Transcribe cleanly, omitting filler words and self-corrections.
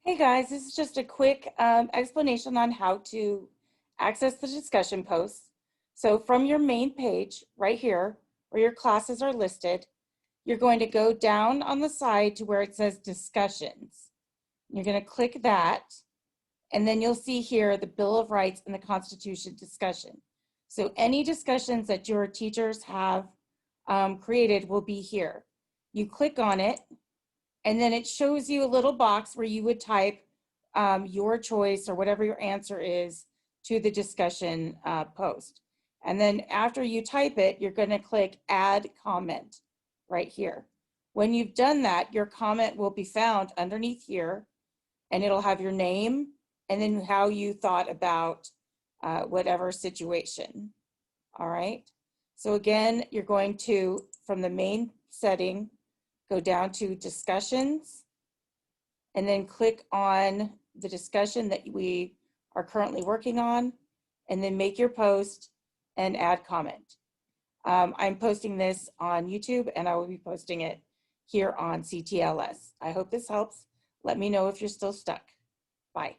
Hey guys, this is just a quick explanation on how to access the discussion posts. So from your main page right here, where your classes are listed, you're going to go down on the side to where it says discussions. You're going to click that, and then you'll see here the Bill of Rights and the Constitution discussion. So any discussions that your teachers have created will be here. You click on it, and then it shows you a little box where you would type your choice or whatever your answer is to the discussion post. And then after you type it, you're going to click add comment right here. When you've done that, your comment will be found underneath here, and it'll have your name and then how you thought about whatever situation. All right. So again, you're going to, from the main setting, go down to discussions, and then click on the discussion that we are currently working on, and then make your post and add comment. I'm posting this on YouTube, and I will be posting it here on CTLS. I hope this helps. Let me know if you're still stuck. Bye.